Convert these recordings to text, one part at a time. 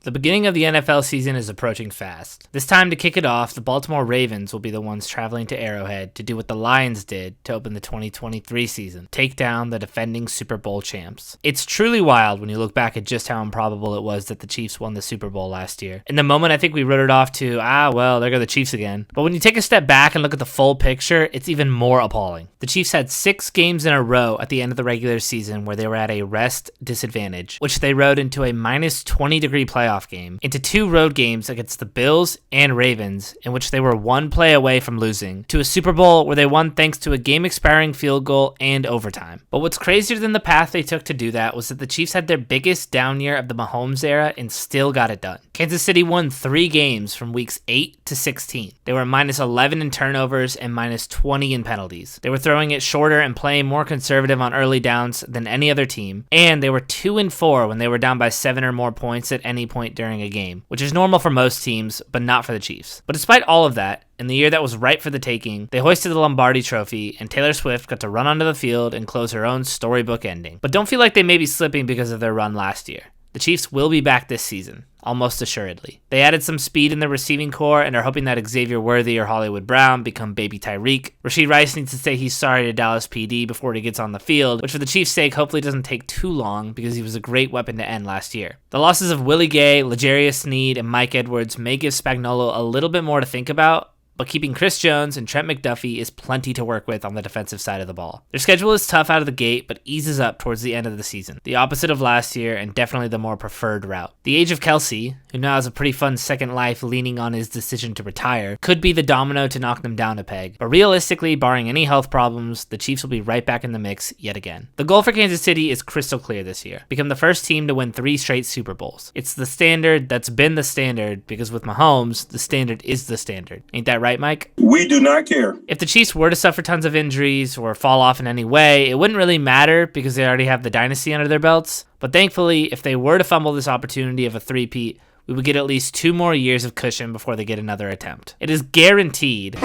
The beginning of the NFL season is approaching fast. This time to kick it off, the Baltimore Ravens will be the ones traveling to Arrowhead to do what the Lions did to open the 2023 season, take down the defending Super Bowl champs. It's truly wild when you look back at just how improbable it was that the Chiefs won the Super Bowl last year. In the moment, I think we wrote it off to, there go the Chiefs again. But when you take a step back and look at the full picture, it's even more appalling. The Chiefs had 6 games in a row at the end of the regular season where they were at a rest disadvantage, which they rode into a minus 20-degree playoff game, into 2 road games against the Bills and Ravens, in which they were 1 play away from losing, to a Super Bowl where they won thanks to a game-expiring field goal and overtime. But what's crazier than the path they took to do that was that the Chiefs had their biggest down year of the Mahomes era and still got it done. Kansas City won 3 games from weeks 8 to 16. They were minus 11 in turnovers and minus 20 in penalties. They were throwing it shorter and playing more conservative on early downs than any other team, and they were 2-4 when they were down by 7 or more points at any point during a game, which is normal for most teams, but not for the Chiefs. But despite all of that, in the year that was ripe for the taking, they hoisted the Lombardi Trophy, and Taylor Swift got to run onto the field and close her own storybook ending. But don't feel like they may be slipping because of their run last year. The Chiefs will be back this season, almost assuredly. They added some speed in the receiving core and are hoping that Xavier Worthy or Hollywood Brown become baby Tyreek. Rashid Rice needs to say he's sorry to Dallas PD before he gets on the field, which for the Chiefs' sake hopefully doesn't take too long because he was a great weapon to end last year. The losses of Willie Gay, L'Jarius Sneed, and Mike Edwards may give Spagnuolo a little bit more to think about, but keeping Chris Jones and Trent McDuffie is plenty to work with on the defensive side of the ball. Their schedule is tough out of the gate, but eases up towards the end of the season. The opposite of last year, and definitely the more preferred route. The age of Kelsey, who now has a pretty fun second life leaning on his decision to retire, could be the domino to knock them down a peg. But realistically, barring any health problems, the Chiefs will be right back in the mix yet again. The goal for Kansas City is crystal clear this year. Become the first team to win 3 straight Super Bowls. It's the standard that's been the standard, because with Mahomes, the standard is the standard. Ain't that right, Mike? We do not care. If the Chiefs were to suffer tons of injuries or fall off in any way, it wouldn't really matter because they already have the dynasty under their belts. But thankfully, if they were to fumble this opportunity of a three-peat, we would get at least 2 more years of cushion before they get another attempt. It is guaranteed.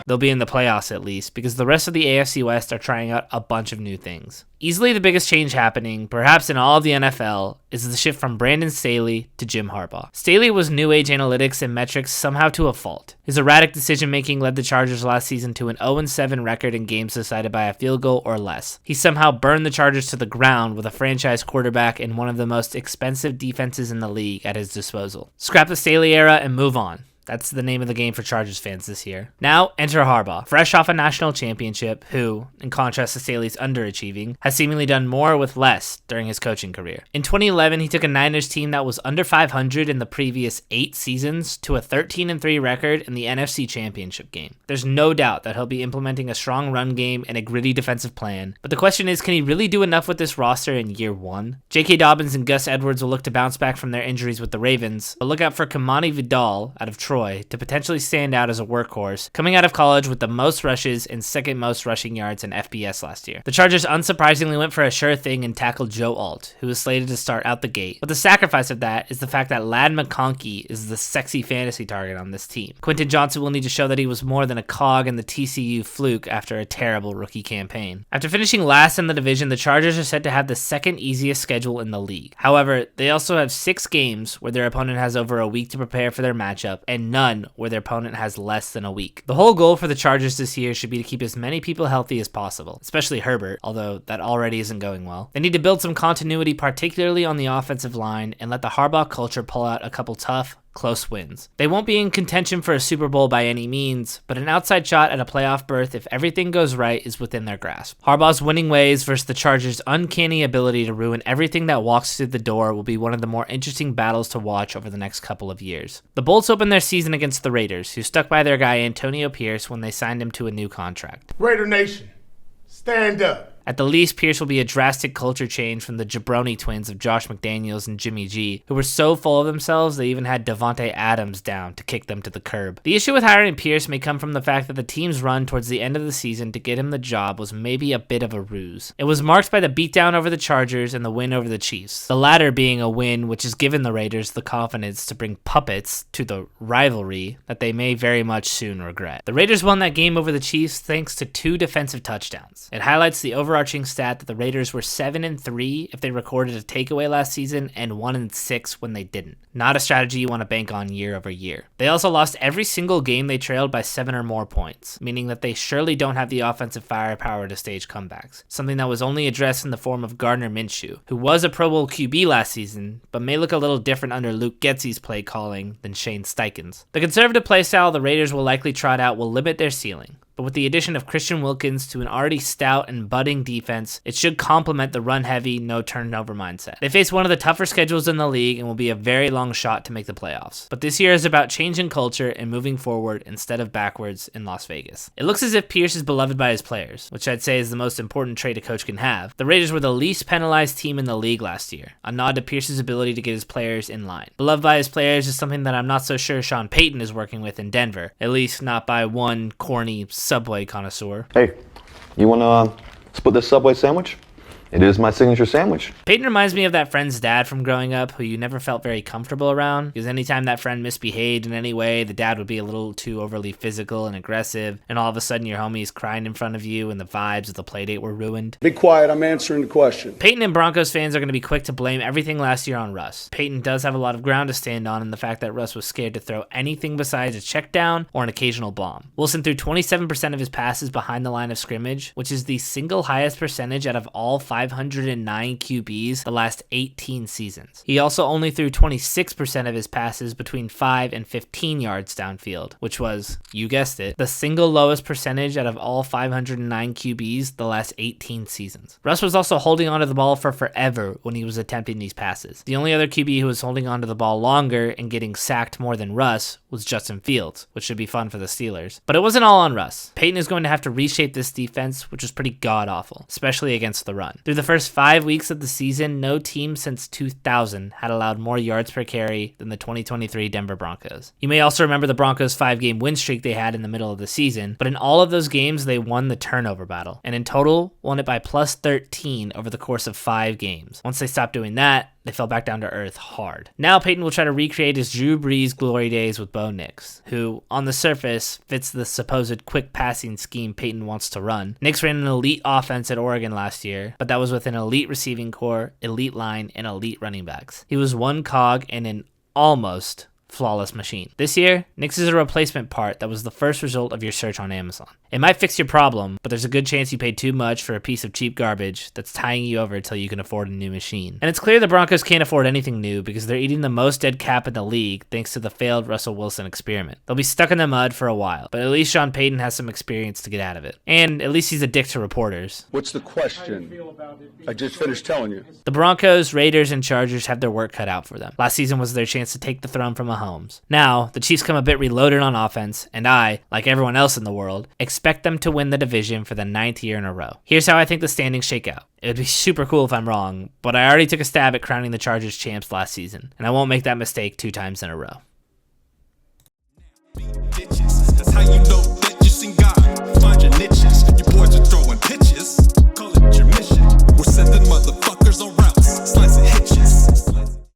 They'll be in the playoffs at least, because the rest of the AFC West are trying out a bunch of new things. Easily the biggest change happening, perhaps in all of the NFL, is the shift from Brandon Staley to Jim Harbaugh. Staley was new age analytics and metrics somehow to a fault. His erratic decision-making led the Chargers last season to an 0-7 record in games decided by a field goal or less. He somehow burned the Chargers to the ground with a franchise quarterback and one of the most expensive defenses in the league at his disposal. Scrap the Staley era and move on. That's the name of the game for Chargers fans this year. Now, enter Harbaugh, fresh off a national championship, who, in contrast to Staley's underachieving, has seemingly done more with less during his coaching career. In 2011, he took a Niners team that was under 500 in the previous 8 seasons to a 13-3 record in the NFC Championship game. There's no doubt that he'll be implementing a strong run game and a gritty defensive plan, but the question is, can he really do enough with this roster in year 1? J.K. Dobbins and Gus Edwards will look to bounce back from their injuries with the Ravens, but look out for Kamani Vidal out of Troy to potentially stand out as a workhorse, coming out of college with the most rushes and second most rushing yards in FBS last year. The Chargers unsurprisingly went for a sure thing and tackled Joe Alt, who was slated to start out the gate. But the sacrifice of that is the fact that Ladd McConkey is the sexy fantasy target on this team. Quentin Johnson will need to show that he was more than a cog in the TCU fluke after a terrible rookie campaign. After finishing last in the division, the Chargers are set to have the second easiest schedule in the league. However, they also have 6 games where their opponent has over a week to prepare for their matchup, and none where their opponent has less than a week. The whole goal for the Chargers this year should be to keep as many people healthy as possible, especially Herbert, although that already isn't going well. They need to build some continuity, particularly on the offensive line, and let the Harbaugh culture pull out a couple tough, close wins. They won't be in contention for a Super Bowl by any means, but an outside shot at a playoff berth if everything goes right is within their grasp. Harbaugh's winning ways versus the Chargers' uncanny ability to ruin everything that walks through the door will be one of the more interesting battles to watch over the next couple of years. The Bolts opened their season against the Raiders, who stuck by their guy Antonio Pierce when they signed him to a new contract. Raider Nation, stand up. At the least, Pierce will be a drastic culture change from the jabroni twins of Josh McDaniels and Jimmy G, who were so full of themselves they even had Devontae Adams down to kick them to the curb. The issue with hiring Pierce may come from the fact that the team's run towards the end of the season to get him the job was maybe a bit of a ruse. It was marked by the beatdown over the Chargers and the win over the Chiefs, the latter being a win which has given the Raiders the confidence to bring puppets to the rivalry that they may very much soon regret. The Raiders won that game over the Chiefs thanks to 2 defensive touchdowns. It highlights the overall overarching stat that the Raiders were 7-3 if they recorded a takeaway last season and 1-6 when they didn't. Not a strategy you want to bank on year over year. They also lost every single game they trailed by 7 or more points, meaning that they surely don't have the offensive firepower to stage comebacks, something that was only addressed in the form of Gardner Minshew, who was a Pro Bowl QB last season, but may look a little different under Luke Getsy's play calling than Shane Steichen's. The conservative play style the Raiders will likely trot out will limit their ceiling, but with the addition of Christian Wilkins to an already stout and budding defense, it should complement the run-heavy, no-turnover mindset. They face one of the tougher schedules in the league and will be a very long shot to make the playoffs. But this year is about changing culture and moving forward instead of backwards in Las Vegas. It looks as if Pierce is beloved by his players, which I'd say is the most important trait a coach can have. The Raiders were the least penalized team in the league last year, a nod to Pierce's ability to get his players in line. Beloved by his players is something that I'm not so sure Sean Payton is working with in Denver, at least not by one corny Subway connoisseur. Hey, you wanna split this Subway sandwich? It is my signature sandwich. Peyton reminds me of that friend's dad from growing up who you never felt very comfortable around, because anytime that friend misbehaved in any way, the dad would be a little too overly physical and aggressive, and all of a sudden your homie's crying in front of you and the vibes of the playdate were ruined. Be quiet, I'm answering the question. Peyton and Broncos fans are going to be quick to blame everything last year on Russ. Peyton does have a lot of ground to stand on in the fact that Russ was scared to throw anything besides a check down or an occasional bomb. Wilson threw 27% of his passes behind the line of scrimmage, which is the single highest percentage out of all 509 QBs the last 18 seasons. He also only threw 26% of his passes between 5 and 15 yards downfield, which was, you guessed it, the single lowest percentage out of all 509 QBs the last 18 seasons. Russ was also holding onto the ball for forever when he was attempting these passes. The only other QB who was holding onto the ball longer and getting sacked more than Russ was Justin Fields, which should be fun for the Steelers. But it wasn't all on Russ. Peyton is going to have to reshape this defense, which was pretty god-awful, especially against the run. Through the first 5 weeks of the season, no team since 2000 had allowed more yards per carry than the 2023 Denver Broncos. You may also remember the Broncos' 5-game win streak they had in the middle of the season, but in all of those games, they won the turnover battle, and in total, won it by plus 13 over the course of 5 games. Once they stopped doing that, they fell back down to earth hard. Now Peyton will try to recreate his Drew Brees glory days with Bo Nix, who, on the surface, fits the supposed quick passing scheme Peyton wants to run. Nix ran an elite offense at Oregon last year, but that was with an elite receiving core, elite line, and elite running backs. He was one cog in an almost flawless machine. This year, Nix is a replacement part that was the first result of your search on Amazon. It might fix your problem, but there's a good chance you paid too much for a piece of cheap garbage that's tying you over until you can afford a new machine. And it's clear the Broncos can't afford anything new because they're eating the most dead cap in the league thanks to the failed Russell Wilson experiment. They'll be stuck in the mud for a while, but at least Sean Payton has some experience to get out of it. And at least he's a dick to reporters. What's the question? I just finished telling you. The Broncos, Raiders, and Chargers have their work cut out for them. Last season was their chance to take the throne from Mahomes. Now, the Chiefs come a bit reloaded on offense, and I, like everyone else in the world, expect them to win the division for the 9th year in a row. Here's how I think the standings shake out. It would be super cool if I'm wrong, but I already took a stab at crowning the Chargers champs last season, and I won't make that mistake 2 times in a row.